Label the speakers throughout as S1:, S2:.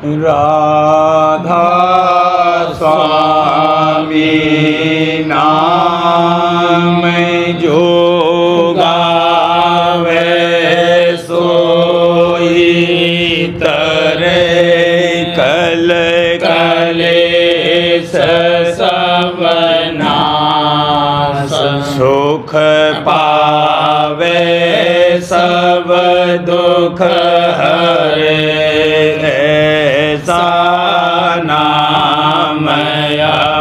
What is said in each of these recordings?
S1: राधा स्वामी नाम जो गावे सोई तरे कल कलेश सब नाश सुख पावे सब दुख हरे ऐसा नाम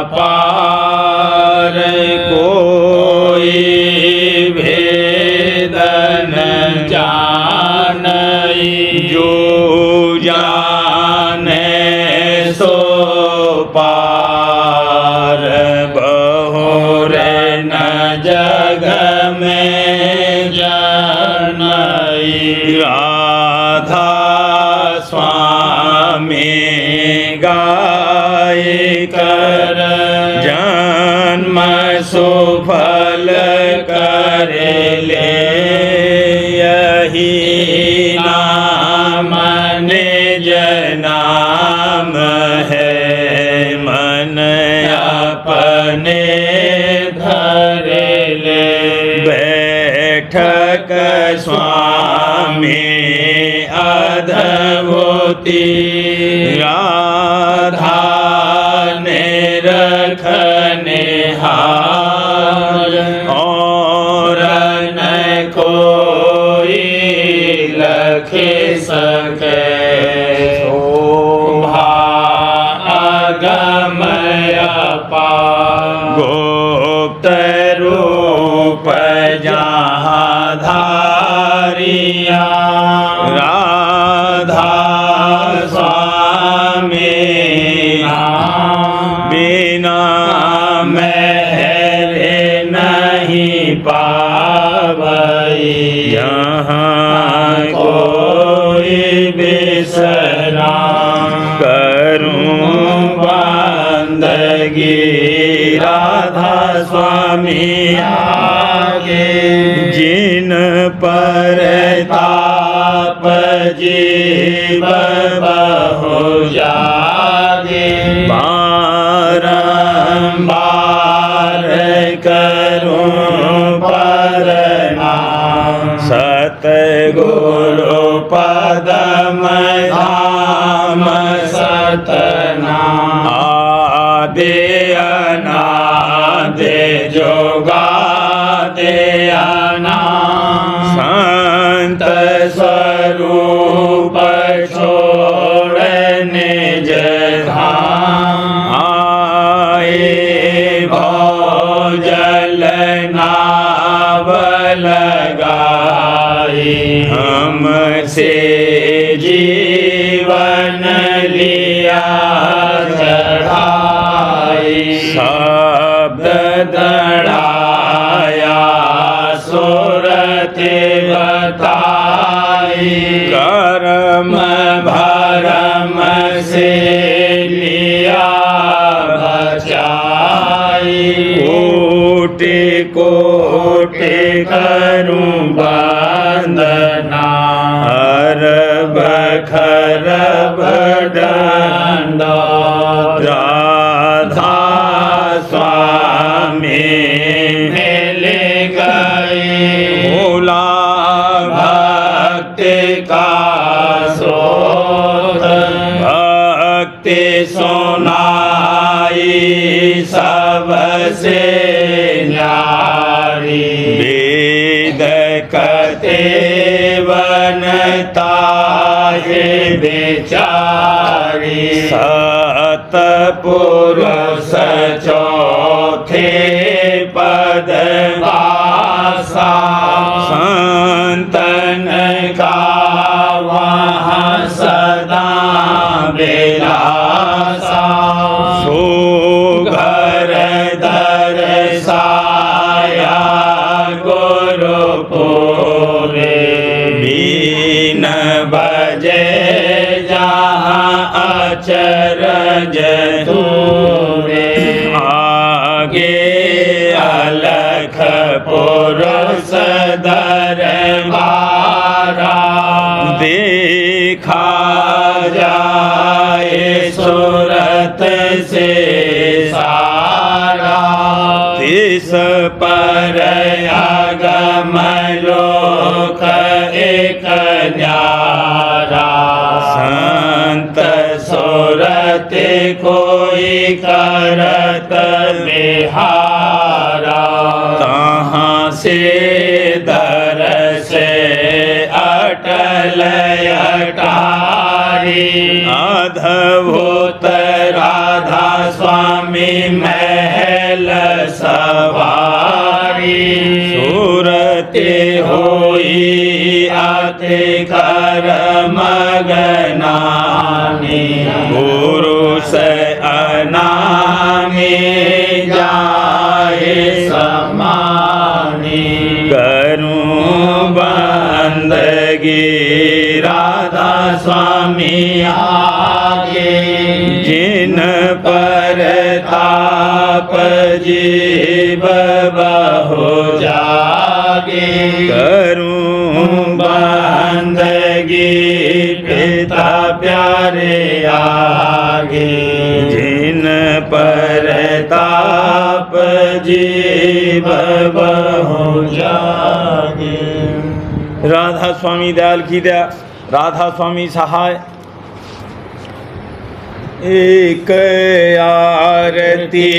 S1: अपार कोई भेद न जानई जो जाने सो पार बहुरे न जग में जनई राधा स्वामी गाय कर जन्म सुफल कर ले यही नाम निज नाम है मन अपने धर ले बैठक स्वामी अधवती राधा ने रखने हार और न कोई लखे सके शोभा अगमय अपार गुप्त रूप जहाँ धारिया राधा स्वामी बिना मेरे नहीं पावई यहाँ कोई बिसरा करूं बंदगी राधा स्वामी आगे जिन पर ताप जीव बहु जागे बारंबार करूं प्रणाम सतगुरु पदम धाम सतनाम आदि अनादि जोगादि अनाम संत स्वरूप छोड़ निज धाम आए भोजल नाव लगाई हमसे जीवन लिया चढ़ाई शब्द दड़ाया सुरति बताई कर्म भरम से लिया बचाई कोटि कोटि करूं वंदना अरब खरब दंडा राधा स्वामी मिल गई भोला भक्ति का स्रोत भक्ति सुनाई सबसे न्यारी वेद कते बनता है बेचारी सतपुरुष चौथे पद वासा संतन का वहाँ सदा बेलासा सुघर दर्शाया गुरुपुरे बीन बजे जहाँ अचरज दूरे आगे अलख पुरुष दरबारा देखा जा जाए सूरत से सारा। तिस पर आगम लोक एक न्यारा। संत सूरत कोई करत बिहारा। तहाँ से दरस अटल अटारी। अद्भुत राधा स्वामी महल सवारी। सूरते होई आते कर मगनानी। पुरुष अनामी जाए समानी। करूं बंदगी राधा स्वामी आगे। जिन पर ताप जीव बहु जागे। करूं बंदगी पिता प्यारे आगे। जिन पर ताप जीव बहु जागे। राधा स्वामी दयाल की दया, राधा स्वामी सहाय। एक आरती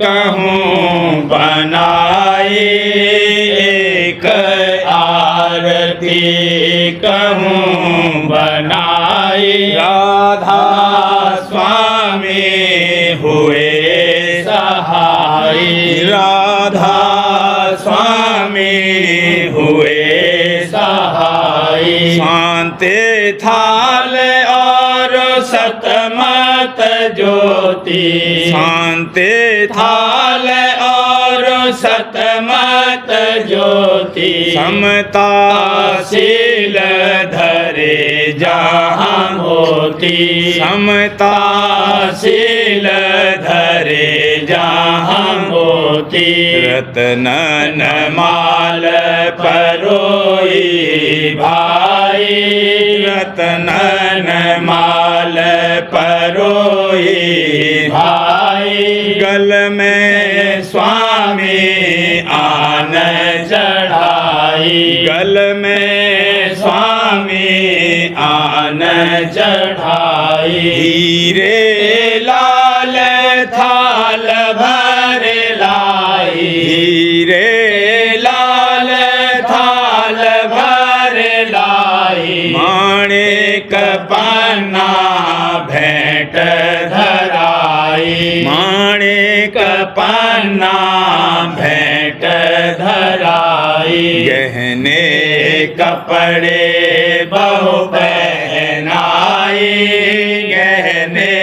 S1: कहूँ बनाई। एक आरती कहूँ बनाई। राधा स्वामी हुए सहाय। राधा स्वामी हुए सहाय। शांति थाल और सतमत ज्योति। शांति थाल और सतमत ज्योति। समताशील धरे जहाँ होती। समताशील धरे जहाँ होती। रत्नन माल परोई भाई। रत्नन माल परोई भाई। गल में स्वामी आन चढ़ाई। गल में स्वामी आन चढ़ाई। हीरे लाल थाल भर लाई। हीरे लाल थाल भर लाई। माणिक पन्ना भेंट धराई। माणिक पन्ना भेंट धराई। गहने कपड़े बहु पहनाई। गहने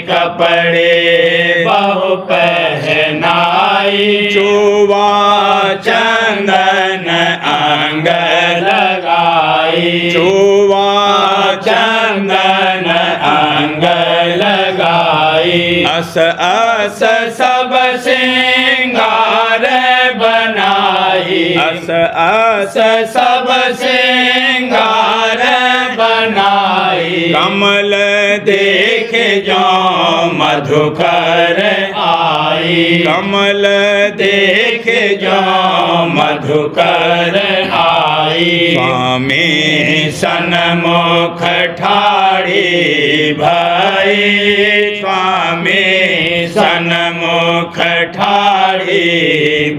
S1: कपड़े बहु पहनाई। चोवा चंदन अंग लगाई। चोवा चंदन अंग लगाई। अस अस सब सिंगार बनाई। अस अस सब सिंगार बनाई। कमल देख जो मधुकर आई। कमल देख जो मधुकर आई। स्वामी सन्मुख ठाड़ी भाई। स्वामी सन्मुख ठाड़ी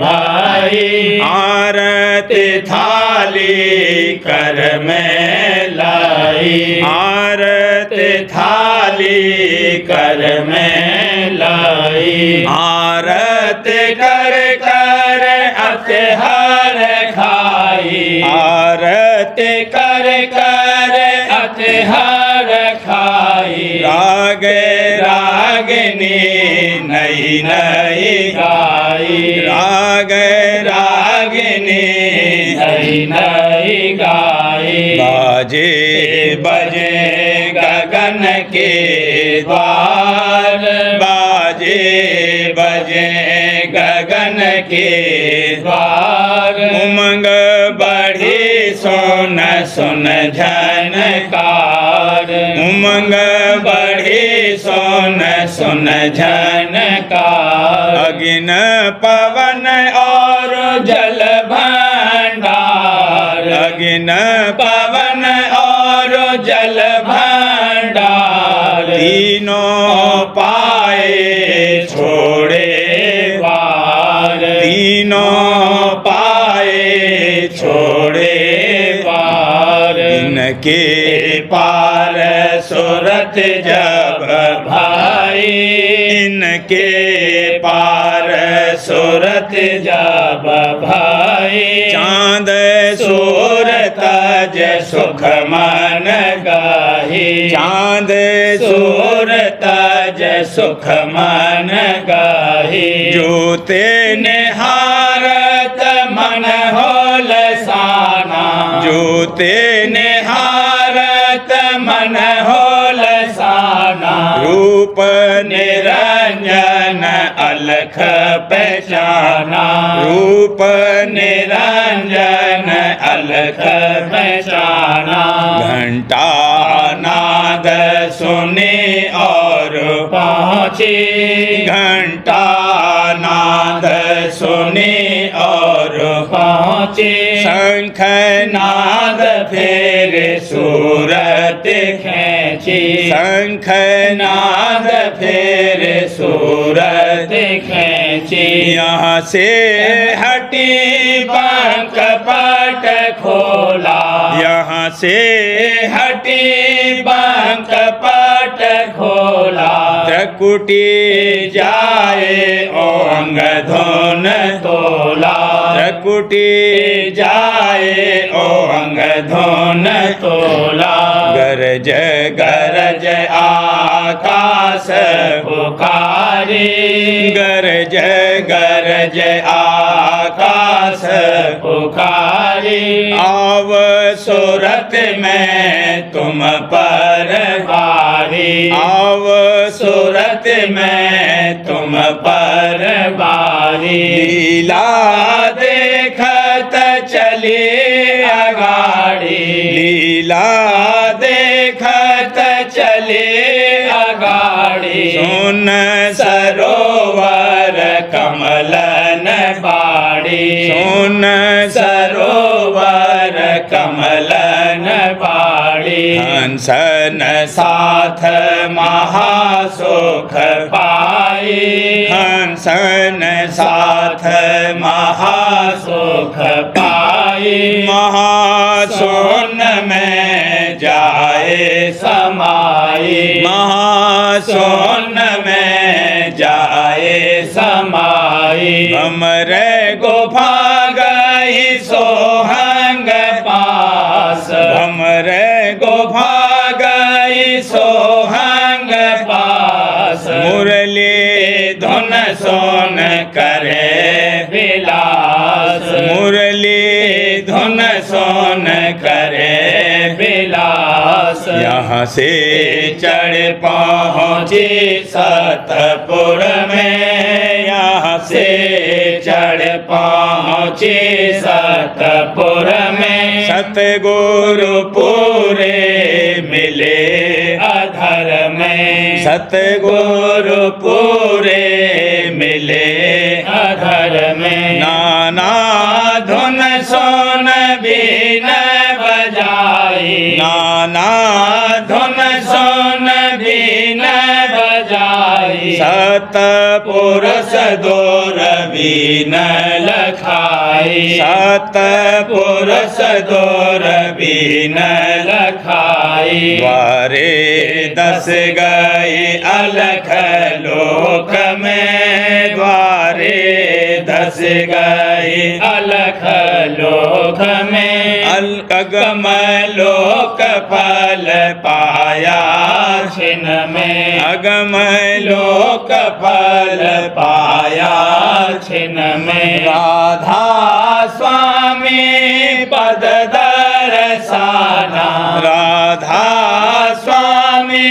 S1: भाई। आरती थाली कर में लाई। आरती थाली कर में लाई। आरती कर कर अतहर खाई। आरती कर कर अतहर खाई। राग रागिनी नई नई गाई। राग रागिनी नई नई गाई। बाजे बजे गगन के द्वार। बाजे बजे गगन के द्वार। उमंग बढ़ी सुन सुन झनकार। उमंग बढ़ी सोन सुन झनकार। अग्नि पवन और जल भंडार। अग्नि पवन और जल भंडार। तीनों पाए छोड़े वार। तीनों पाए छोड़े वार। इनके पार सुरत जब भाई। इनके पार सुरत जब भाई। चांद सूरत जय सुख मन गाही। चांद सूरत जय सुख मन गाही। जोते निहारत मन होल साना। जोते निहारत मन होल साना। रूप निरंजन अलख पहचाना। रूप निरंजन अलख पहचाना। घंटा नाद सुने और पहुँचे। घंटा नाद सुने और पहुँचे। शंख नाद फिर सूरत खींची। शंख नाद फिर सूरत खींची। यहाँ से हटी पंख पट खोला। यहाँ से हटी पंख पट खोला। त्रिकुटी जाए ओंग धुन तोला। त्रिकुटी जाए ओंग धुन तोला। गरज गरज आकाश पुकारी। गरज गरज आकाश पुकारी। आव सूरत में तुम पर बारी। आव सूरत में तुम पर बारी। लीला देखत चली अगाड़ी। लीला देखत चले अगाड़ी। सुन सरोवर कमलन बाड़ी। सुन सरोवर कमलन बाड़ी। हंसन साथ महासुख पाई। हंसन साथ महासुख पाई। महासोन में जाए समाई। महासोन में जाए समाई। हमरे गुफा गई सोहंग पास। हमरे गुफा गई सोहंग पास। मुरली धुन सोन करे विलास। मुरली धुन सोन करे विलास। यहाँ से चढ़ पहुँची सतपुर में। यहाँ से चढ़ पहुँची सतपुर में। सतगुरु पूरे मिले अधर में। सतगुरु पूरे मिले अधर में। नाना धुन सोन बीन बजाई। नाना धुन सोन बीन बजाई। सतपुरुष दोर बीन लखाई। सतपुरुष दोर बीन लखाई। द्वारे दस गए अलख लोक में। द्वारे दस गए अलख लोक में। अगम लोक फल पाया छिन में। अगम लोक फल पाया छिन में। राधा स्वामी पद दर्शना। राधा स्वामी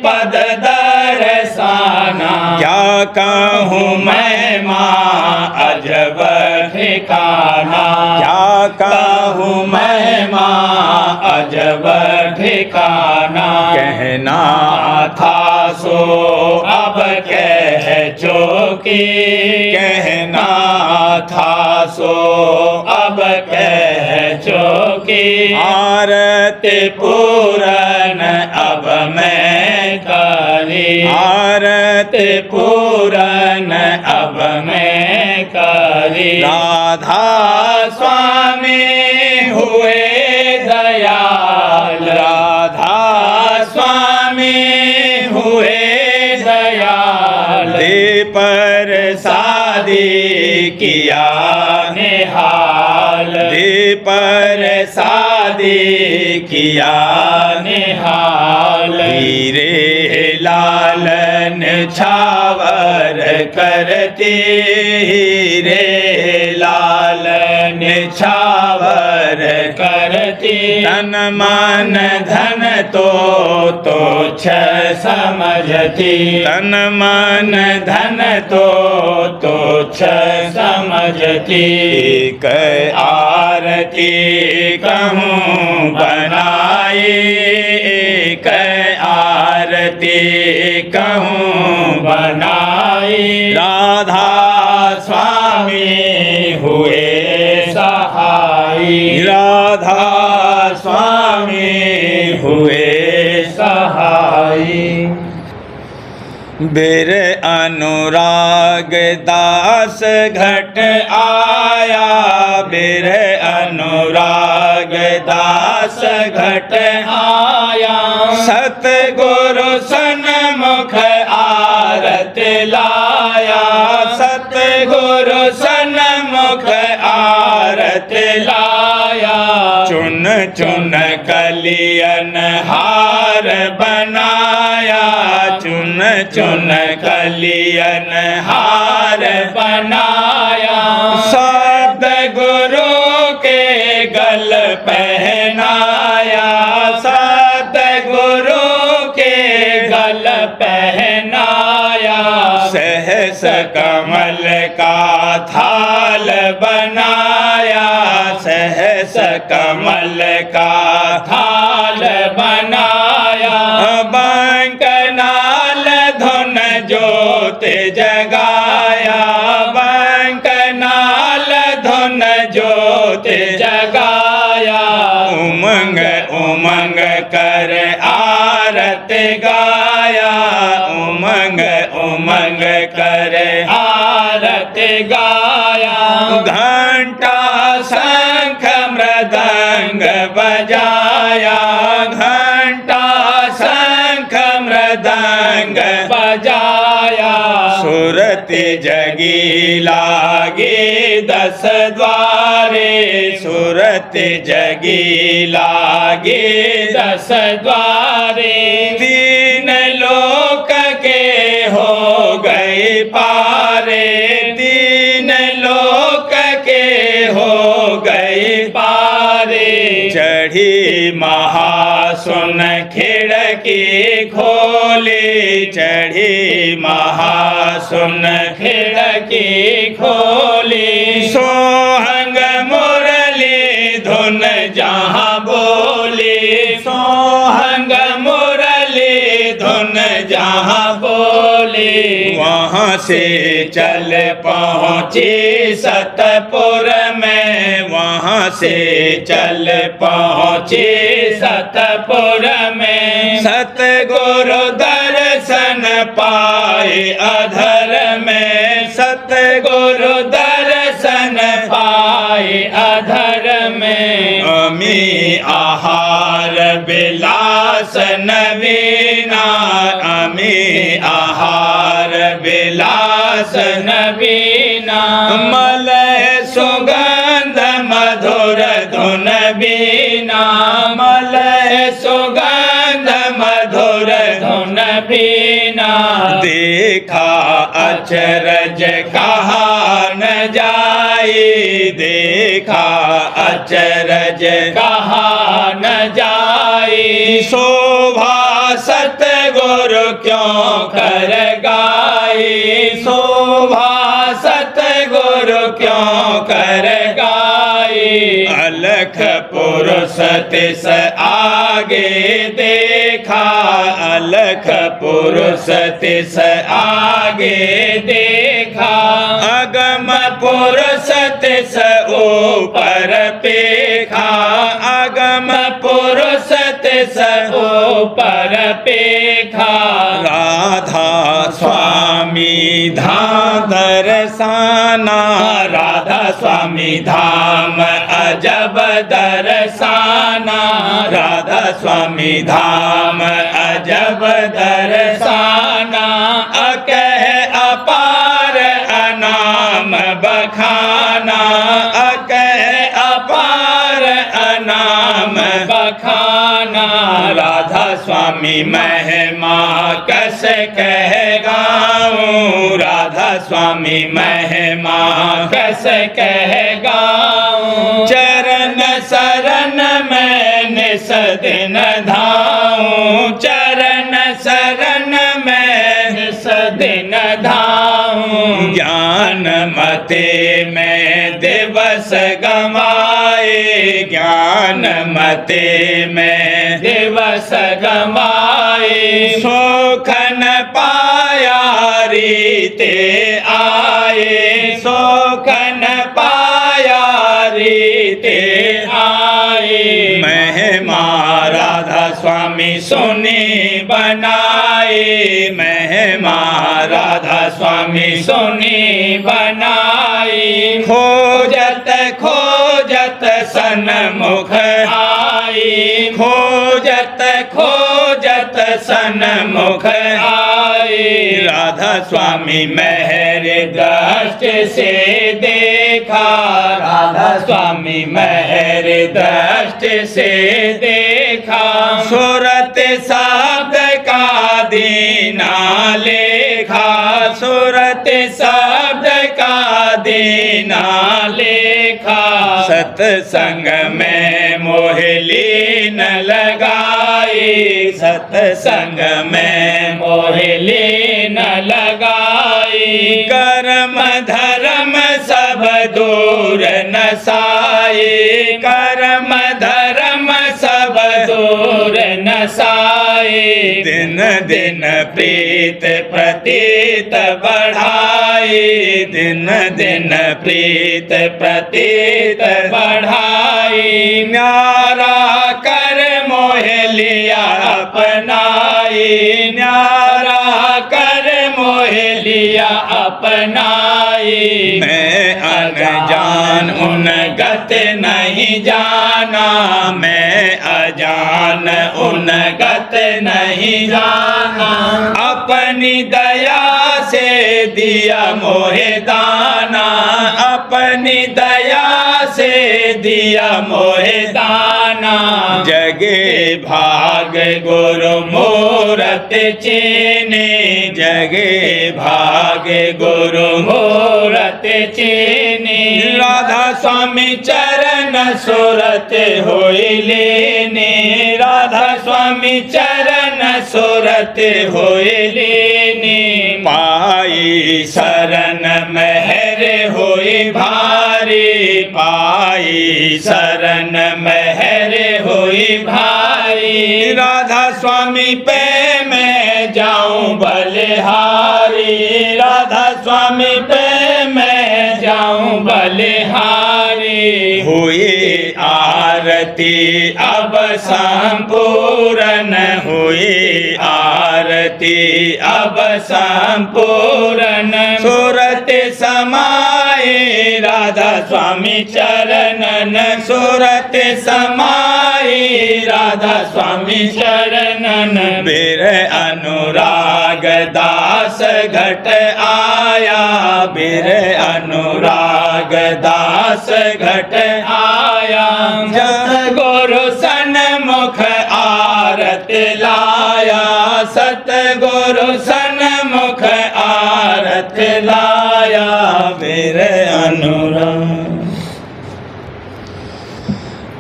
S1: पद दर्शना। क्या कहूँ मैं माँ अजब ठिकाना। क्या कहूँ मैं माँ अजब ठिकाना। कह कहना था सो अब कह चुकी, कहना था सो अब कह चुकी। आरती पूरन अब मैं करी, आरती पूरन अब मैं करी। राधा स्वामी हुए दयाल, राधा स्वामी हुए दयाल। दे पर शादी किया निहाल, दे पर शादी किया निहाल। हीरे लाल निछावर करती, हीरे लाल निछावर करती। तन मन धन तो तुच्छ समझती, तन मन धन तो तुच्छ समझती। एक आरती कहूँ बनाई, एक आरती कहूँ बनाई। राधा स्वामी हुए सहाई, राधा स्वामी हुए सहाई। बिर अनुराग दास घट आया, बिर अनुराग दास घट आया। सतगुरु सन्मुख आरत लाया, सतगुरु सन्मुख आरत लाया। चुन चुन कलियन हार बनाया, चुन चुन कलियन हार बनाया। शब्द गुरु के गल पहनाया, शब्द गुरु के गल पहनाया। सहस कमल का थाल बनाया, सहस कमल का थाल बनाया। बंकनाल धुन ज्योत जगाया, बंकनाल धुन ज्योत जगाया। उमंग उमंग कर आरत गाया, उमंग उमंग कर आरत गाया। घंटा शंख मृदंग बजाया, घंटा शंख मृदंग बजाया। सुरति जगी लागे 10 द्वारे, सुरति जगी लागे 10 द्वारे। 3 लोक के हो गए पारे, 3 लोक के हो गए पारे। चढ़ी महासुन खिड़की खोली, चढ़ी महासुन खिड़की खोली। सोहंग मुरली धुन जहाँ बोली, सोहंग मुरली धुन जहाँ बोली। वहाँ से चल पहुँची सतपुर में, वहाँ से चल पहुँची सतपुर में। सतगुरु दर्शन पाए अधर में, सतगुरु दर्शन पाए अधर में। अमी आहार विलास नवीना, अमी आहार विलास नवीना। मलय सुगंध मधुर धुन बीना, मलय सुगंध मधुर धुन बीना। देखा अचरज कहा न जाई, देखा अचरज कहा न जाई। शोभा सतगुरु क्यों कर गाई, शोभा सतगुरु क्यों कर गाई। अलख पुरुष तिस आगे देखा, लख पुरुष तिस आगे देखा, अगम पुरुष तिस ऊपर पेखा, अगम पुरुष तिस ऊपर पेखा। राधा स्वामी धाम दर्शाना, राधा स्वामी धाम अजब दर्शाना, राधा स्वामी धाम अजब दर्शाना। अकह अपार अनाम बखाना, अकह अपार अनाम बखाना। राधा स्वामी महिमा कस कह गाऊं, राधा स्वामी महिमा कस कह गाऊं। चरण शरण में निस दिन धाऊं, चरण शरण में निस दिन धाऊं। ज्ञान मते में दिवस गमाए, ज्ञान मते में दिवस गमाए। सोखन पाया रीते आए, सोखन पाया रीते आए। महिमा राधा स्वामी सुनी बनाए, महिमा राधा स्वामी सुनी बनाई। खोजत खोजत सन्मुख आई, खोजत खोजत सन्मुख आई। राधा स्वामी मेहर दृष्टि से देखा, राधा स्वामी मेहर दृष्टि से देखा। सूरत शब्द का दीना लेखा, सूरत शब्द का दीना लेखा। सत्संग में मोहली न लगाई, सत्संग में मोहली न लगाई। कर्म धर्म सब दूर नसाई, कर्म धर्म सब दूर नसाई। दिन दिन प्रीत प्रतीत बढ़ाई, दिन दिन प्रीत प्रतीत बढ़ाई। न्यारा कर मोह लिया अपनाई, न्यारा कर मोह लिया अपनाई। मैं अनजान उन गत नहीं जाना, मैं अजान उन गत नहीं जाना। अपनी दया से दिया मोहे दाना, अपनी दया से दिया मोहे दाना। जगे भाग गुरु मूरत चीनी, जगे भाग गुरु मूरत चीनी। राधा स्वामी चरण सुरत होई लेनी, राधा स्वामी चरण सुरत होई लेनी। पाई शरण महर होई भारी, पाई शरण महर होई भारी। राधा स्वामी पे मैं जाऊं बलिहारी, राधा स्वामी पे मैं जाऊं बलिहारी। हुई आरती अब संपूर्ण, हुई आरती अब संपूर्ण। सूरत समाए राधा स्वामी चरणन, सूरत समाए राधा स्वामी चरणन। बीर अनुराग दास घट आया, बीर अनुराग दास घट आया। जब गुरु सन्मुख आरत लाया, सतगुरु सन्मुख आरत लाया। बीर अनुराग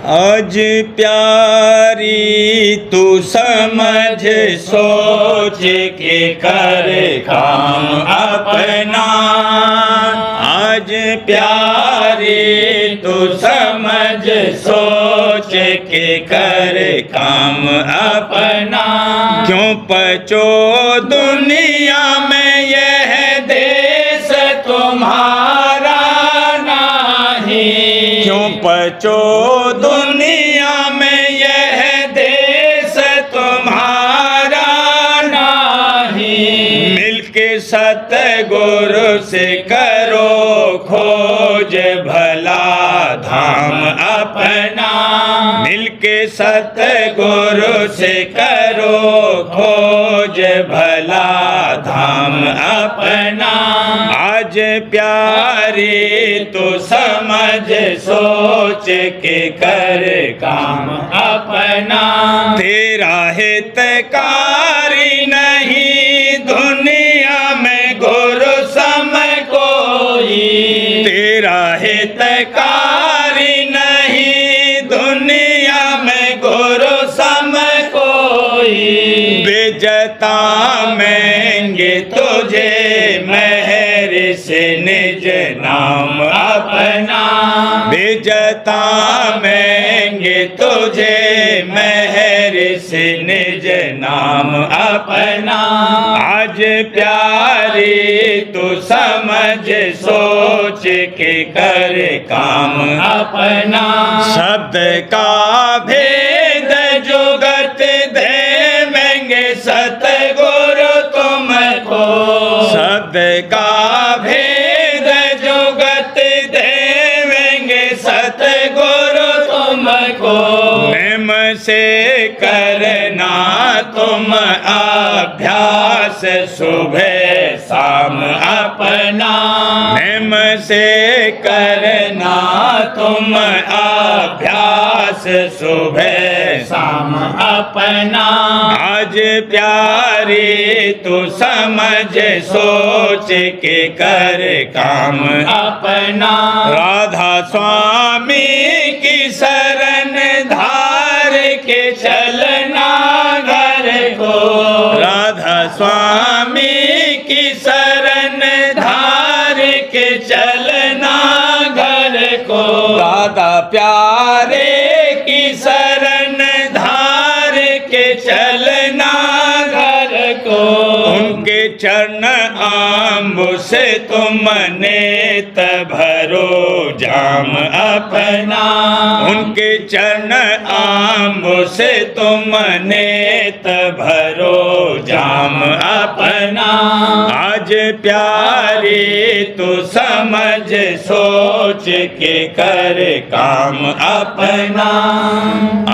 S1: आज प्यारी तू समझ सोच के कर काम अपना। आज प्यारी तू समझ सोच के कर काम अपना। क्यों पचो दुनिया में यह देश तुम्हारा नहीं, क्यों पचो दुनिया में यह देश तुम्हारा नहीं। मिलके सतगुरु से करो खोज भला धाम अपना, मिलके सतगुरु से करो खोज भला धाम अपना। आज प्यारी तू समझ सोच के कर काम अपना, तेरा हितकारी नहीं दुनिया में गुरु सम कोई, तेरा हितकारी नहीं दुनिया में गुरु सम कोई। बेजता मेंगे तुझे मेहर से निज नाम अपना, बेजता मेंगे तुझे मेहर से निज नाम अपना। आज प्यारी तू समझ सोच के कर काम अपना। शब्द का भेद जुगत देंगे सतगुरु तुमको, शब्द का भेद जुगत देंगे सतगुरु तुमको। निम से करना तुम अभ्यास सुबह शाम अपना, निम से करना तुम अभ्यास सुबह शाम अपना। आज प्यारी तू समझ सोच के कर काम अपना। राधा स्वामी की शरण धार के चलना घर को, राधा स्वामी की शरण धार के चलना घर को। राधा प्यारे की शरण धार के चलना घर को। उनके चरण आंबु से तुमने भरो जाम अपना, उनके चरण आंबु से तुमने भरो जाम अपना। आज प्यारी तू समझ सोच के कर काम अपना।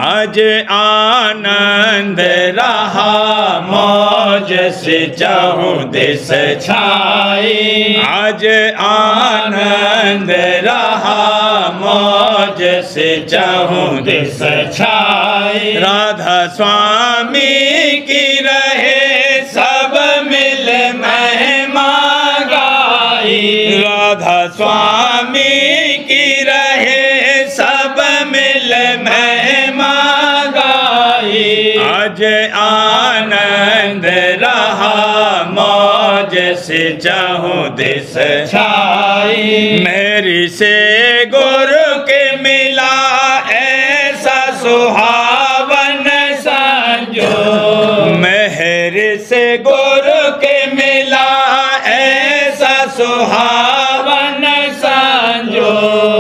S1: आज आनंद रहा मौज से चाहूं दिस छाई, आज आनंद रहा मौज से चाहूं दिस छाई। राधा स्वामी की रहे सब मिल महिमा गाई, राधा स्वामी की रहे सब मिल महिमा गाई। आज आनंद रहा मौज से चाहूं दिस छाई। मेरी से गुरु के मिला ऐसा सुहावन संजो, मेहर से गुरु के मिला ऐसा सुहावन संजो।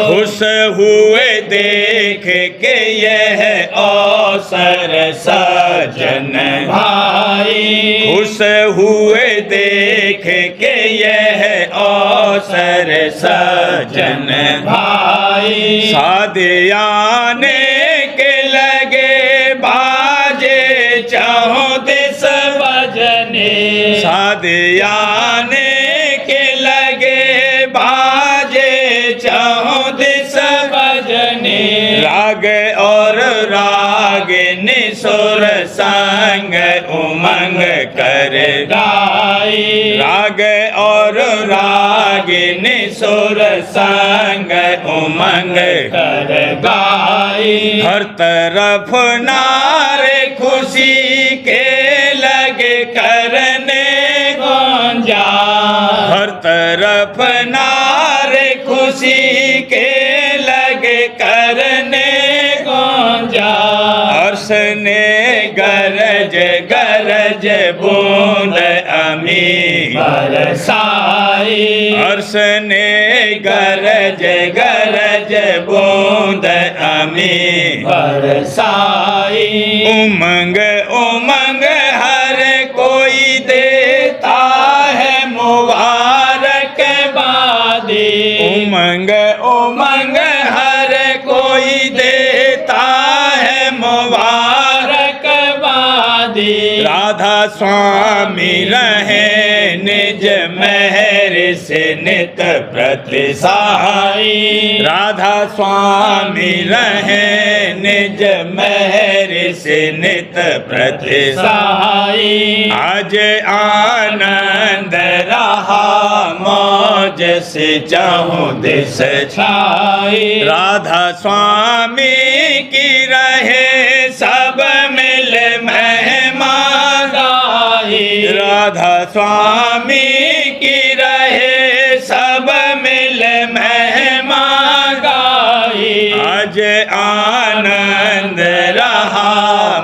S1: खुश हुए देख के यह अवसर सजन भाई, खुश हुए देख के यह अवसर सजन भाई। सादियाने के लगे बाजे चाहूं दिस बजने, सादियाने के लगे बाजे चाहूं दिस बजने। राग और राग निसुर संग उमंग कर गाई, राग और राग निसुर संग उमंग कर गाई। हर तरफ नारे खुशी के लगे करने गुंजा, हर तरफ नारे खुशी के लगे करने गुंजा। हर्ष ने गरज गरज अमी
S2: बरसाई।
S1: हर्ष ने गरज गरज बूंद अमी
S2: बरसाई।
S1: उमंग उमंग हर कोई देता है मुबारक
S2: बादी।
S1: उमंग उमंग हर कोई देता है मुबारक
S2: बादी।
S1: राधा स्वामी रहे निज महर से नित प्रति सहाई। राधा स्वामी रहे निज महर से नित प्रति
S2: सहाई।
S1: आज आनंद रहा मौज से चाहूं दिस
S2: छाई।
S1: राधा स्वामी की रहे सब मिल महिमा
S2: गाई।
S1: राधा स्वामी की रहे सब मिल महिमा
S2: गाई।
S1: आज आनंद रहा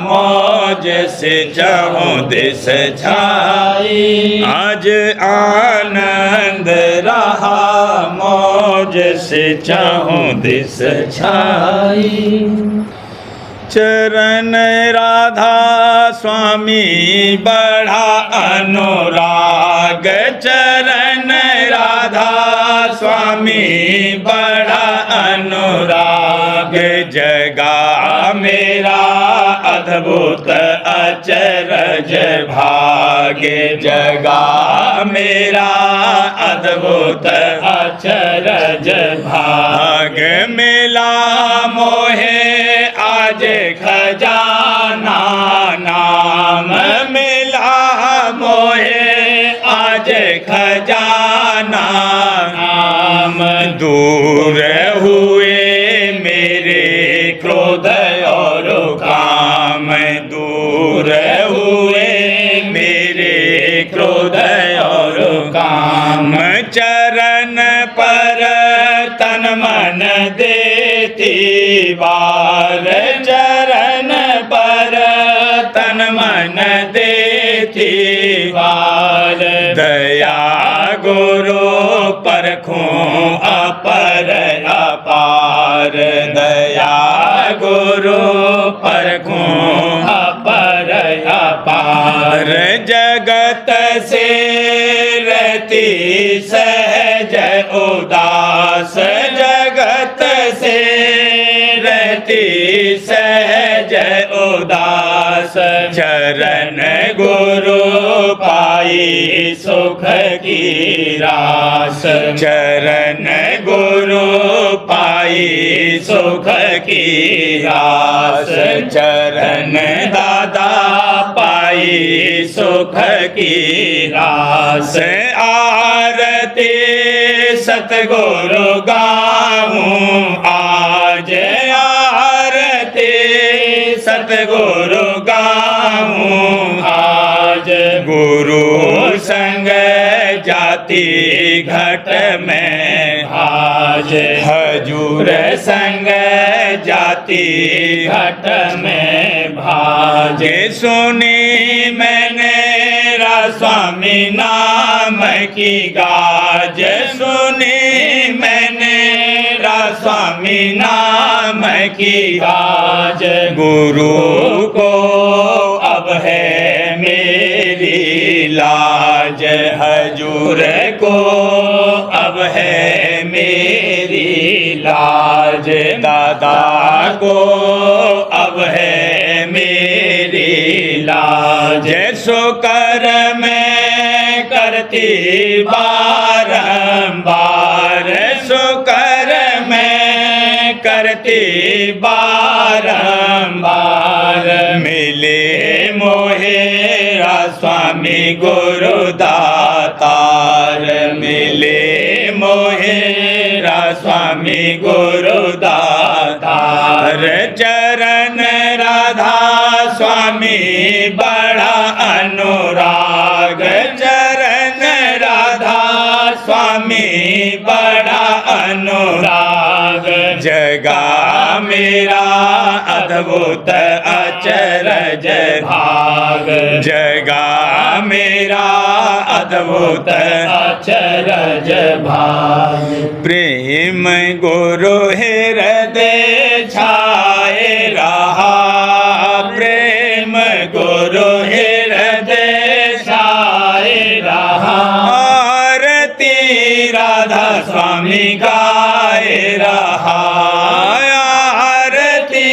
S1: मौज से चाहूं दिस छाई। आज आनंद रहा मौज से चाहूं दिस छाई। चरण राधा स्वामी बढ़ा अनुराग। चरण राधा स्वामी बढ़ा अनुराग। जगा मेरा अद्भुत अचरज भाग्य। जगा मेरा अद्भुत
S2: अचरज
S1: भाग मिला मोहे आज खजाना। नाम मिला मोहे आज खजाना।
S2: नाम
S1: दूर हुए मेरे क्रोध और काम। दूर हुए मेरे क्रोध और काम। चरण पर तन मन देती बार। चरण पर तन मन देती बार। दया गुरु परखूं अपर अपार। दया गुरु परखूं अपर अपार। जगत से रहती सहज उदास। जगत से रहती सहज उदास। चरण गुरु पाई सुख की रास। चरण गुरु पाई सुख की रास। चरण दादा पाई सुख की रास। आरती सतगुरु गाऊं आज। आरती सतगुरु गाऊं आज। गुरु संग जाति घट में आज। हजूर संग जाति घट में भाज। सुनी मैंने स्वामी नाम की गाज। सुनी मैंने स्वामी नाम की गाज। गुरु को अब है मेरी लाज। हजूर को अब है मेरी लाज। दादा को अब है मेरी लाज। सो कर मैं करती बारंबार। सो कर मैं करती बारंबार। मिले मोहे स्वामी गुरु दातार। मिले मोहे स्वामी गुरु दातार। चरण राधा स्वामी बड़ा अनुराग। चरण राधा स्वामी बड़ा अनुराग। जगा मेरा अद्भुत अचरज भाग। जगा मेरा अद्भुत
S2: अचरज भाग।
S1: प्रेम गुरु हृदय छाए रहा, प्रेम गुरु हृदय
S2: छाए रहा।
S1: आरती राधा स्वामी गाए रहा, आरती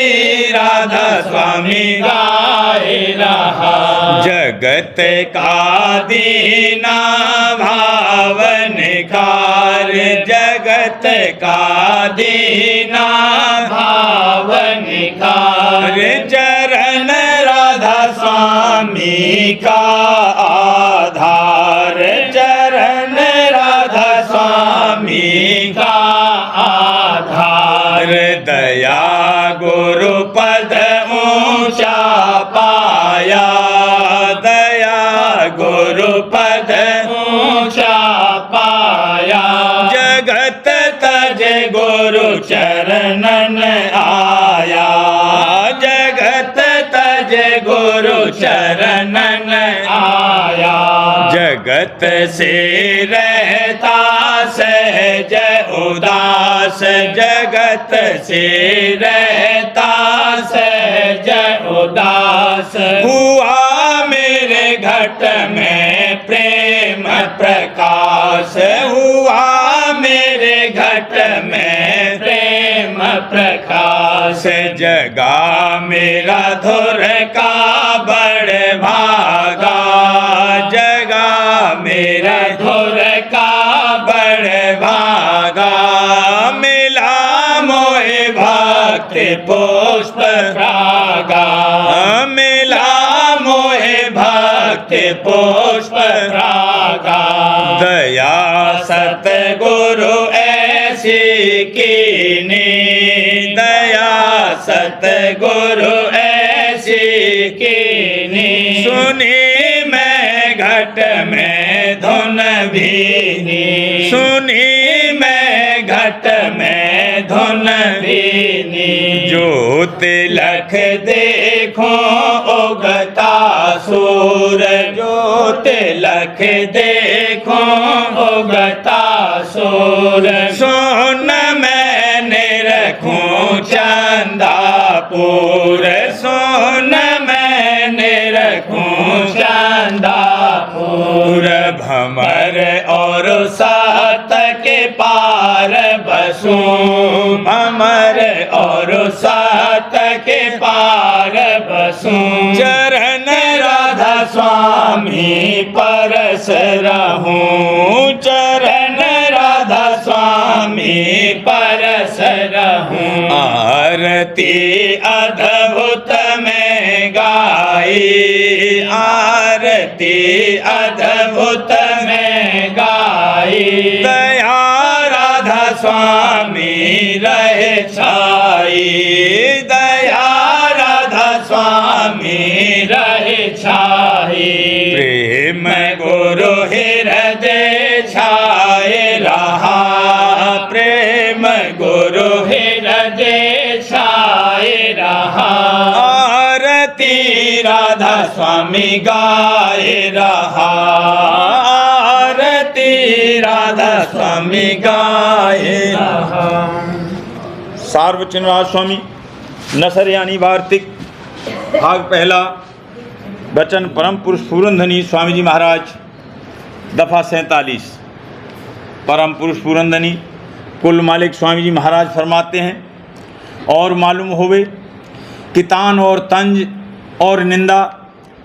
S1: राधा स्वामी
S2: गाए रहा।
S1: जगत का दीना भाव निखार, जगत का दीना
S2: भाव निखार।
S1: चरण राधा स्वामी का आधार, चरण राधा स्वामी
S2: का आधार।
S1: दया गुरु पद ऊंचा पाया, दया गुरु पद
S2: ऊंचा पाया।
S1: जगत तज गुरु चरणन आया, जगत तज गुरु चरणन
S2: आया।
S1: जगत से रहता सहज उदास, जगत से रहता
S2: सहज उदास।
S1: हुआ मेरे घट में प्रेम प्रकाश, हुआ मेरे घट में
S2: प्रेम प्रकाश।
S1: जगा मेरा धुर का बड़ भागा, जगा मेरा
S2: धुर का
S1: बड़ भागा। मिला मोहे भक्ति पुष्प
S2: प्रागा।
S1: मिला मोहे भक्ति पुष्प
S2: प्रागा।
S1: दया सतगुरु ऐसी कीनी, दया सतगुरु ऐसी
S2: कीनी।
S1: सुनी मैं घट में धुन भीनी, सुनी मैं घट में धुन
S2: भीनी।
S1: जो तिलक देखो उगता सूर, जो तिलक देखो
S2: उगता सूर।
S1: सोन मैंने रखूं चंदापुर, सोन मैंने रखूं
S2: चंदापुर।
S1: भमर और सात के पार बसूं, भमर और सात के पार बसूं। चरण राधा स्वामी परस रहूं, चरण राधा स्वामी परस रहूं। आरती अद्भुत में गाई, आरती अद्भुत में
S2: गाई।
S1: दया राधा स्वामी रहे छाई, दया राधा स्वामी
S2: रहे छाई।
S1: प्रेम गुरु हृदय छाए रहा, प्रेम गुरु
S2: हृदय छाए रहा।
S1: आरती राधा स्वामी गाए रहा, आरती राधा स्वामी गाए रहा। सार्वचनराज स्वामी नसर यानी वार्तिक भाग पहला। वचन परम पुरुष पूरनधनी स्वामी जी महाराज दफा 47। परम पुरुष पूरनधनी कुल मालिक स्वामी जी महाराज फरमाते हैं, और मालूम होवे कि तान और तंज और निंदा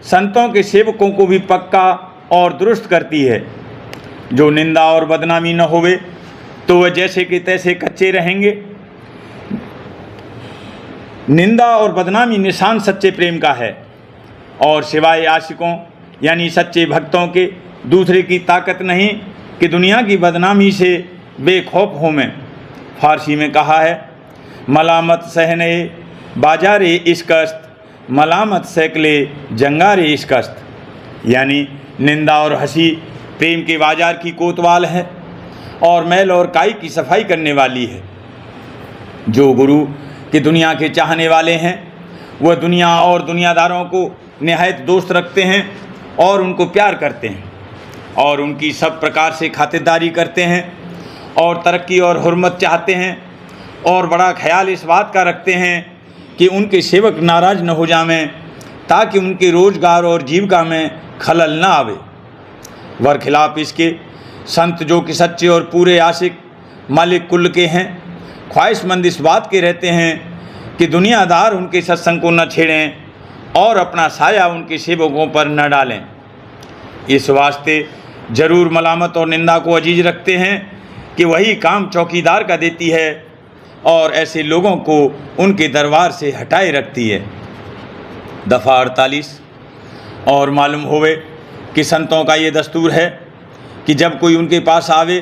S1: संतों के सेवकों को भी पक्का और दुरुस्त करती है। जो निंदा और बदनामी न होवे तो वह जैसे कि तैसे कच्चे रहेंगे। निंदा और बदनामी निशान सच्चे प्रेम का है, और सिवाय आशिकों यानी सच्चे भक्तों के दूसरे की ताकत नहीं कि दुनिया की बदनामी से बेखौफ हो। मैं फारसी में कहा है, मलामत सहने बाजारे इश्कस्त, मलामत सैकले जंगारे इश्कस्त, यानी निंदा और हंसी प्रेम के बाजार की कोतवाल है और मैल और काई की सफाई करने वाली है। जो गुरु की दुनिया के चाहने वाले हैं वह दुनिया और दुनियादारों को निहायत दोस्त रखते हैं और उनको प्यार करते हैं। और उनकी सब प्रकार से खातिरदारी करते हैं और तरक्की और हुर्मत चाहते हैं और बड़ा ख्याल इस बात का रखते हैं कि उनके सेवक नाराज़ न हो जावें, ताकि उनके रोज़गार और जीविका में खलल न आवे। बरखिलाफ़ इसके संत जो कि सच्चे और पूरे आशिक मालिक कुल के हैं, ख्वाहिशमंद इस बात के रहते हैं कि दुनियादार उनके सत्संग को न छेड़ें और अपना साया उनके सेवकों पर न डालें। इस वास्ते जरूर मलामत और निंदा को अजीज रखते हैं कि वही काम चौकीदार का देती है और ऐसे लोगों को उनके दरबार से हटाए रखती है। दफ़ा 48। और मालूम होवे कि संतों का ये दस्तूर है कि जब कोई उनके पास आवे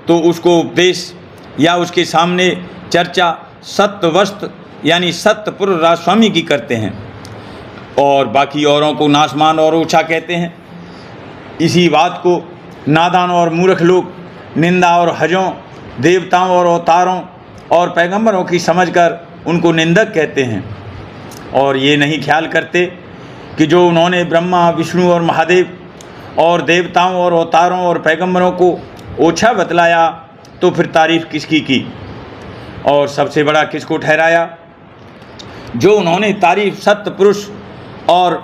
S1: तो उसको उपदेश या उसके सामने चर्चा सत्यवस्त यानी सत्यपुर राजस्वामी की करते हैं और बाकी औरों को नासमान और ऊँचा कहते हैं। इसी बात को नादान और मूर्ख लोग निंदा और हजों, देवताओं और अवतारों और पैगंबरों की समझकर उनको निंदक कहते हैं और ये नहीं ख्याल करते कि जो उन्होंने ब्रह्मा, विष्णु और महादेव और देवताओं और अवतारों और पैगंबरों को ओछा बतलाया तो फिर तारीफ़ किसकी की और सबसे बड़ा किसको ठहराया। जो उन्होंने तारीफ़ सत्य पुरुष और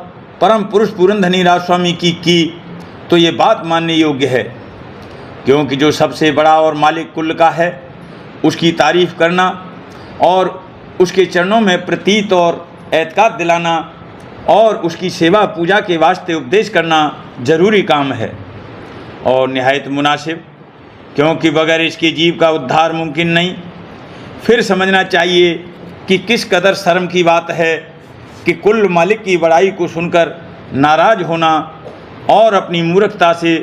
S1: परम पुरुष पूरनधनी राजस्वामी की तो ये बात मानने योग्य है, क्योंकि जो सबसे बड़ा और मालिक कुल का है उसकी तारीफ़ करना और उसके चरणों में प्रतीत और एतकाद दिलाना और उसकी सेवा पूजा के वास्ते उपदेश करना ज़रूरी काम है और निहायत मुनासिब, क्योंकि बगैर इसके जीव का उद्धार मुमकिन नहीं। फिर समझना चाहिए कि किस कदर शर्म की बात है कि कुल मालिक की बड़ाई को सुनकर नाराज़ होना और अपनी मूर्खता से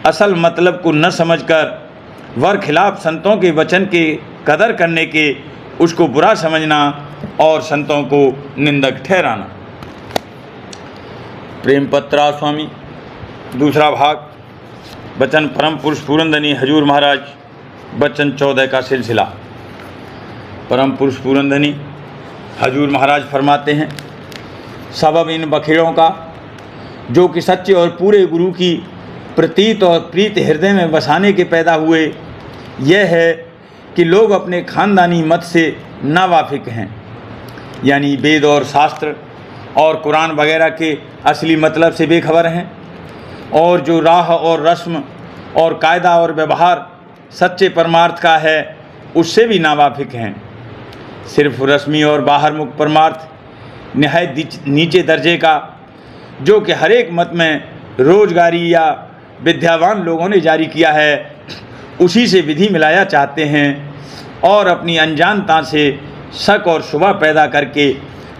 S1: असल मतलब को न समझकर वर खिलाफ संतों के वचन के कदर करने के उसको बुरा समझना और संतों को निंदक ठहराना। प्रेम पत्रा स्वामी दूसरा भाग, वचन परम पुरुष पूरनधनी हजूर महाराज, वचन 14 का सिलसिला। परम पुरुष पूरनधनी हजूर महाराज फरमाते हैं, सबब इन बखेड़ों का जो कि सच्चे और पूरे गुरु की प्रतीत और प्रीत हृदय में बसाने के पैदा हुए, यह है कि लोग अपने ख़ानदानी मत से नावाफिक हैं, यानी वेद और शास्त्र और कुरान वगैरह के असली मतलब से बेखबर हैं और जो राह और रस्म और कायदा और व्यवहार सच्चे परमार्थ का है उससे भी नावाफिक हैं। सिर्फ रस्मी और बाहरमुख परमार्थ निहायत नीचे दर्जे का, जो कि हर एक मत में रोजगारी या विद्यावान लोगों ने जारी किया है, उसी से विधि मिलाया चाहते हैं और अपनी अनजानता से शक और शुबा पैदा करके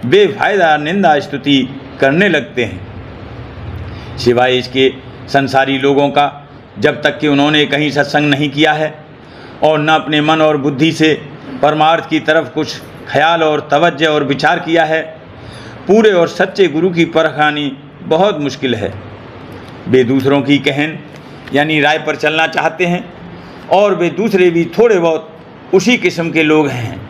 S1: बेफायदा निंदा स्तुति करने लगते हैं। सिवाय इसके संसारी लोगों का, जब तक कि उन्होंने कहीं सत्संग नहीं किया है और न अपने मन और बुद्धि से परमार्थ की तरफ कुछ ख्याल और तवज्जो और विचार किया है, पूरे और सच्चे गुरु की परखानी बहुत मुश्किल है। वे दूसरों की कहन यानी राय पर चलना चाहते हैं और वे दूसरे भी थोड़े बहुत उसी किस्म के लोग हैं,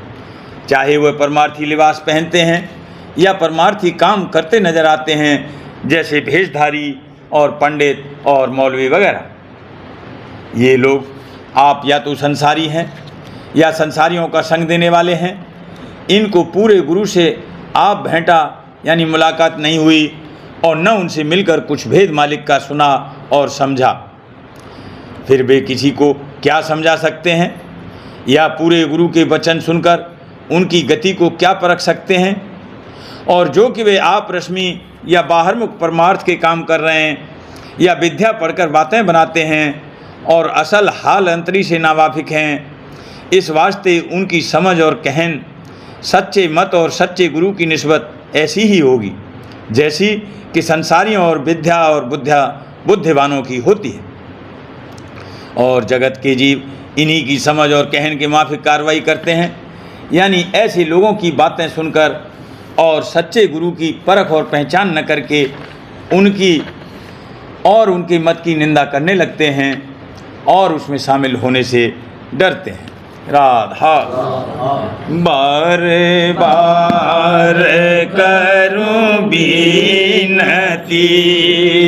S1: चाहे वह परमार्थी लिबास पहनते हैं या परमार्थी काम करते नजर आते हैं, जैसे भेषधारी और पंडित और मौलवी वगैरह। ये लोग आप या तो संसारी हैं या संसारियों का संग देने वाले हैं। इनको पूरे गुरु से आप भेंटा यानी मुलाकात नहीं हुई और न उनसे मिलकर कुछ भेद मालिक का सुना और समझा। फिर वे किसी को क्या समझा सकते हैं या पूरे गुरु के वचन सुनकर उनकी गति को क्या परख सकते हैं। और जो कि वे आप रश्मि या बाहरमुख परमार्थ के काम कर रहे हैं या विद्या पढ़कर बातें बनाते हैं और असल हाल अंतरी से नावाफिक हैं, इस वास्ते उनकी समझ और कहन सच्चे मत और सच्चे गुरु की निस्बत ऐसी ही होगी जैसी कि संसारियों और विद्या और बुद्धिवानों की होती है। और जगत के जीव इन्हीं की समझ और कहन के माफिक कार्रवाई करते हैं, यानी ऐसे लोगों की बातें सुनकर और सच्चे गुरु की परख और पहचान न करके उनकी और उनके मत की निंदा करने लगते हैं और उसमें शामिल होने से डरते हैं। राधा। बार बार करूं बीनती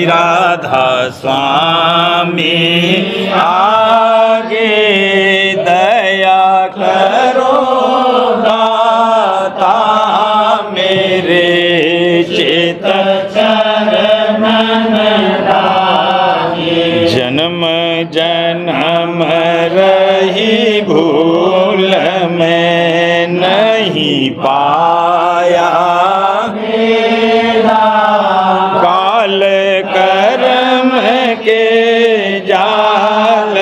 S1: राधा स्वामी आगे दया करो दाता मेरे चित जन्म जन्म रही भूल में नहीं पाया काल कर्म के जाल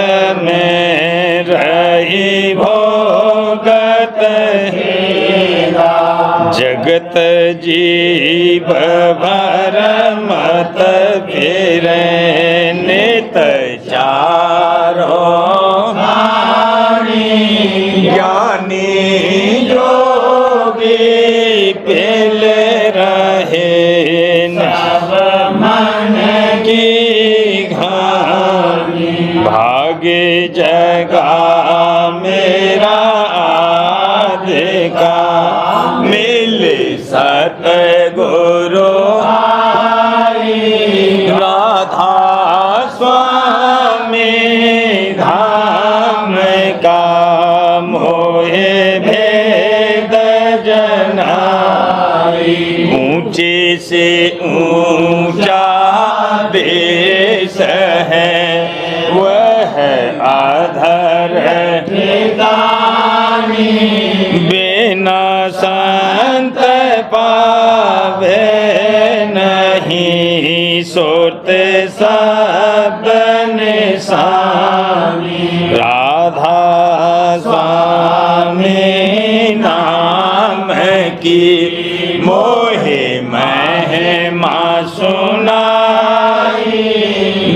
S1: में रही भोगत जगत जीव भर मत फिरे नित चारों ज्ञानी जोगी पिल रहे सब मन की घानी भाग्य जगा मेरा आदिका मिले सतगुरु राधा स्वामी धाम का मोहे भेद जनाई ऊंचे से ऊंचा देश है वह आधर बिना संत पावे नहीं सुरत सब निशानी राधा स्वामी नाम की मोहे महिमा सुनाई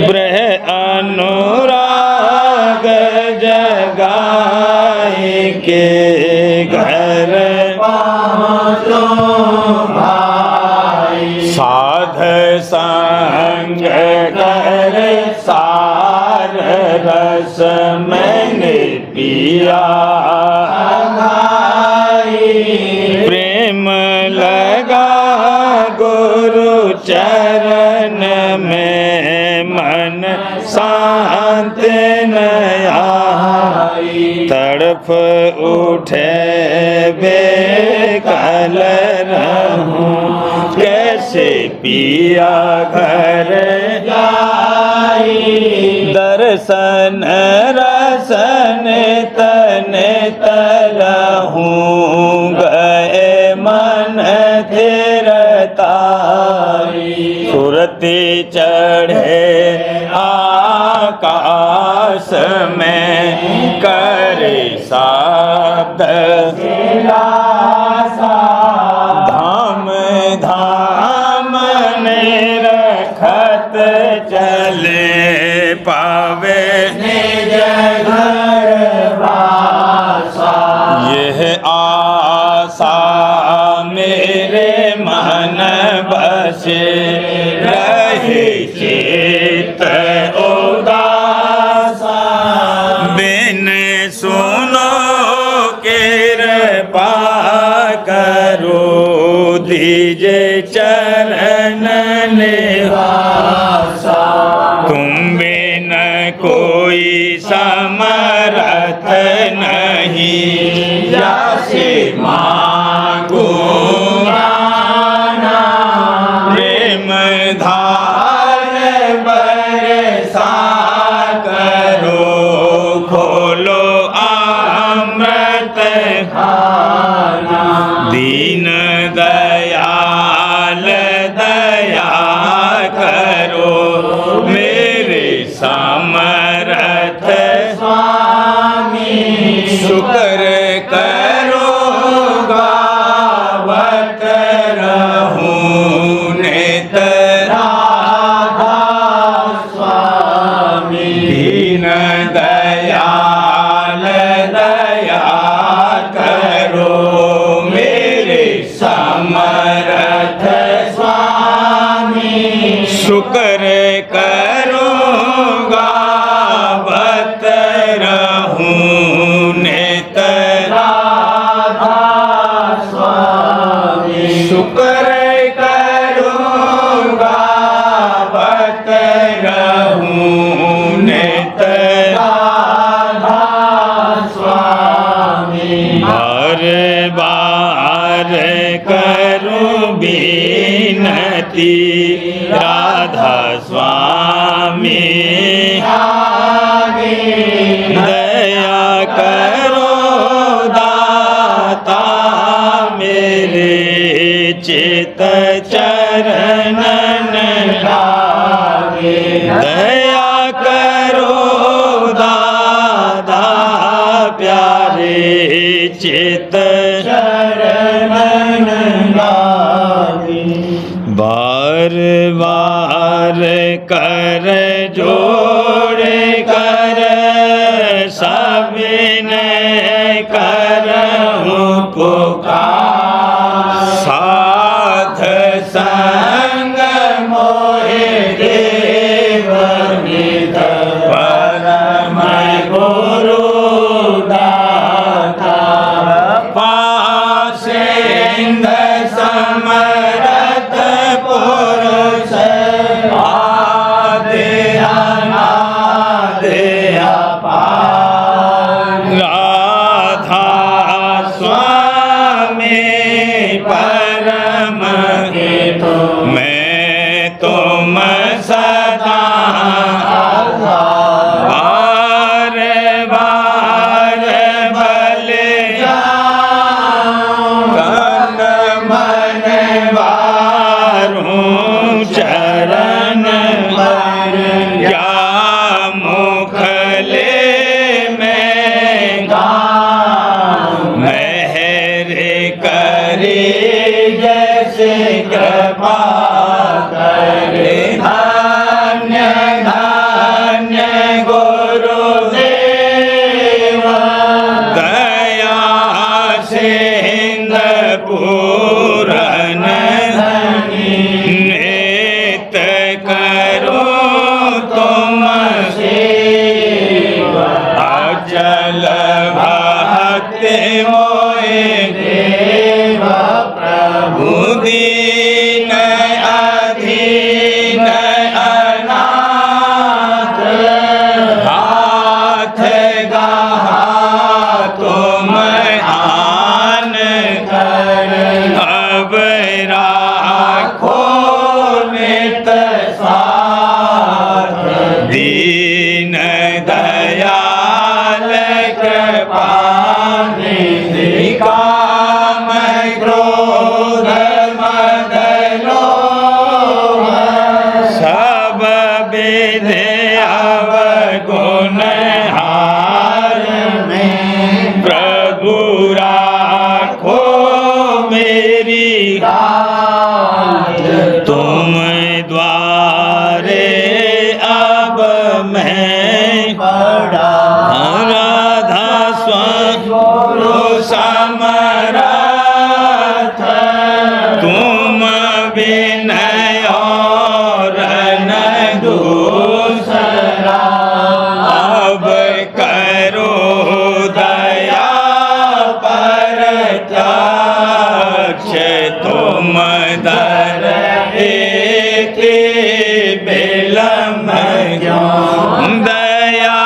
S1: ब्रह अनुराग जगाए के घर साध संग कर सार रस मैंने पिया प्रेम लगा गुरु चरण में मन शांत नया तड़फ उठे बेकल रहूं कैसे पिया घर दर्शन रसन तन तरहूं गए मन थिरताई सुरती चढ़े आकाश में करे शब्द धाम धाम ने रखत चले पावे निज घर वासा यह आशा मेरे मन बसे रहे चित उदासा बिन सुनो कृपा करो दीजे चरण निवासा तुम बिन कोई समरथ नहीं जैसे मांगो प्रेम धार बरसा करो खोलो अमृत खाना दीन दयाल दया करो मेरे समर्थ स्वामी शुक्र करो गावत रहूं नित राधा स्वामी दीन दयाल दया करो मेरे समर्थ स्वामी शुक्र करो गावत रहूं नित श्रीमती राधा स्वामी दया करो दाता मेरे चित चरणन लागे। दया करो दादा प्यारे चित चरणन लागे। बार बार कर जोड़ कर सबने करहूँ पुकार। साध संग मोहे देव निध परम गुरु दाता। पासेंद समरथ पुरुष आदि अनादि अपार। राधा स्वामी परम हेतु मैं तुम सदा बार बार भले तन मन वारूं चरण पर। क्या मुख ले मैं मेहर करे जैसे कृपा करे। धन्य धन्य गुरुदेव दया सिंध पूरन नित करो तुम सेवा। अचल भक्ति मोहे देव प्रभु दीन अधीन अनाथ। हाथ गहा तुम आन कर अब राखो नित साथ। दीन दयाल कृपानिधि काम क्रोध मद लोभ सब विधि अवगुण हार में। प्रभु राखो मेरी लाज तुम द्वारे अब मैं पड़ा। राधा स्वामी समरथ तुम विनय और न दूसरा। अब करो दया पर प्रत्यक्ष तुम दर एक बिलम क्यों। दया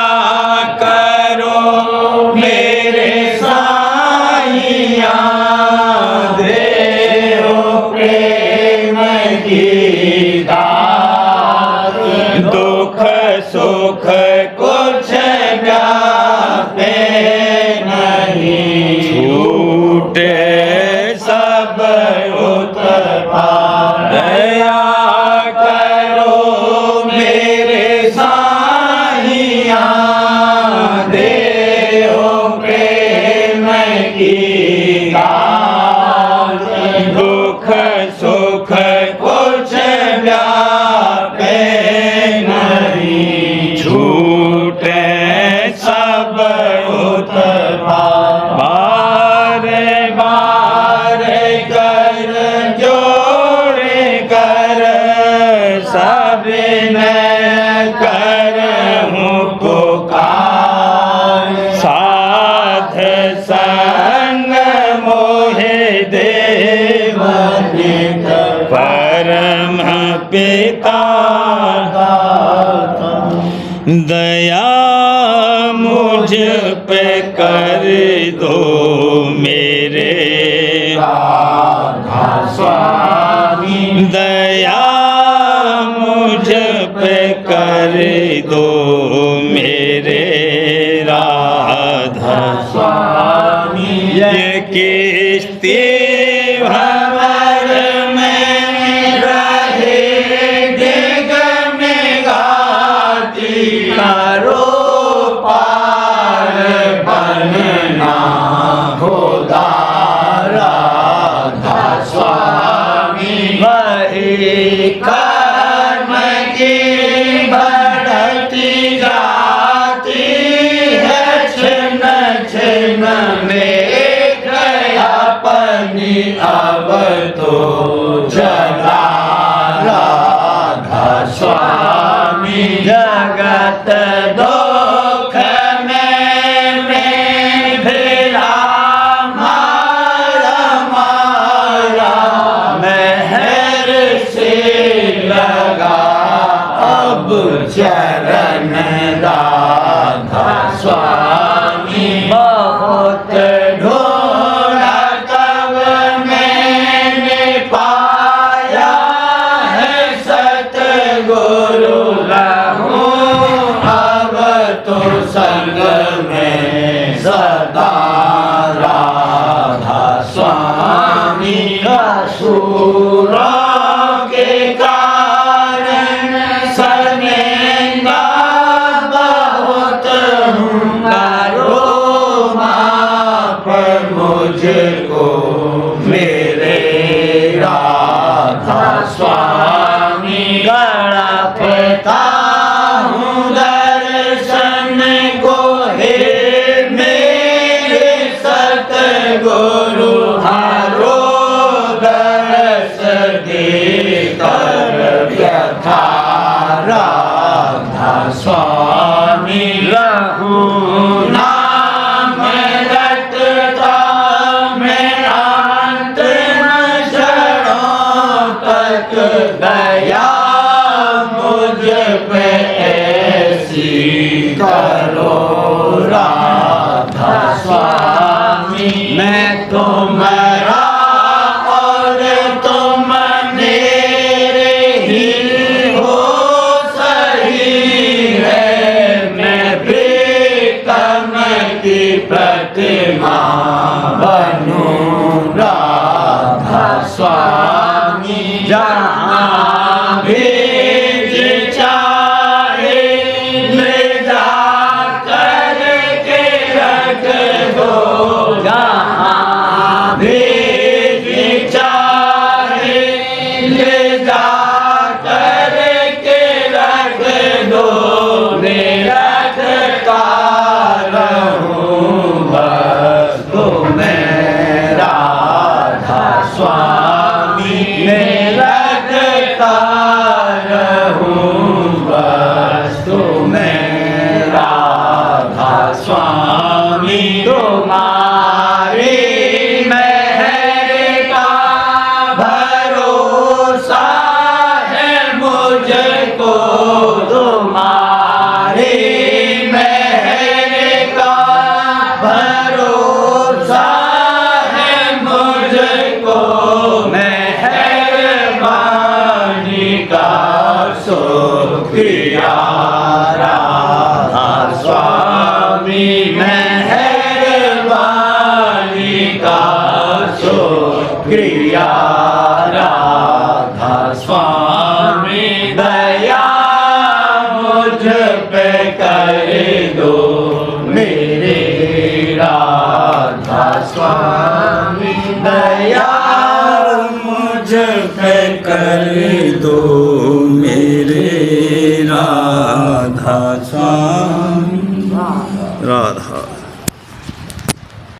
S1: करो मेरे साईया देव प्रेम की दात। दुख सुख कुछ व्यापे नहीं छूटे सब उत्पात। दया करो मेरे साईया देव प्रेम की दात। दुख सुख कुछ व्यापे नहीं छूटे सब उत्पात। बार बार कर जोड़ कर सबने करहूँ पुकार। साध संग मोहे देव निध परम पिता। दया मुझ पे कर दो मेरे राधा स्वामी दया मुझ पे कर दो मेरे राधा
S2: स्वामी
S1: ये किस्ती भंवर में
S2: रहे डिग में गाती करो पार बनना खुदा राधा स्वामी वही कर्म की बढ़ती जाती है छिन छिन में अपनी अब तो जला राधा स्वामी जगत दुख में भिड़ा मारा मारा महर से लगा अब चरण राधा स्वामी बहुत ढूंढा तब मैंने पाया है सतगुरु रहूं अब तो संग में सदा राधा स्वामी असुरों के कारण सनेगा बहुत हूँ करो माफ मुझको मेरे राधा स्वामी गणपता हूँ दर्शन को हे मेरे सतगुरु हारो दर्श देकर व्यथा राधा स्वामी रहूं नाम रटता मैं अंत क्षणों तक दया मुझ पे ऐसी करो राधा स्वामी मैं तुम्हारा और तुम मेरे ही हो सही है मैं प्रीतम की प्रतिमा बनूं राधा स्वामी जहाँ भी चाहे ले जा कर के रख दो जहाँ भी चाहे ले जा कर के रख दो मेरा रहूं बस तुम्हें राधा स्वामी मेरा रहूं बस तुम्हें राधा स्वामी तुम्हारी मेहर का भरोसा है मुझको तुम्हारी मेहर का भरोसा है मुझको मेहरबानी का शुक्रिया राधा स्वामी मेहरबानी का शुक्रिया राधा स्वामी दया मुझ पे कर दो मेरे राधा स्वामी दया मुझ पे कर दो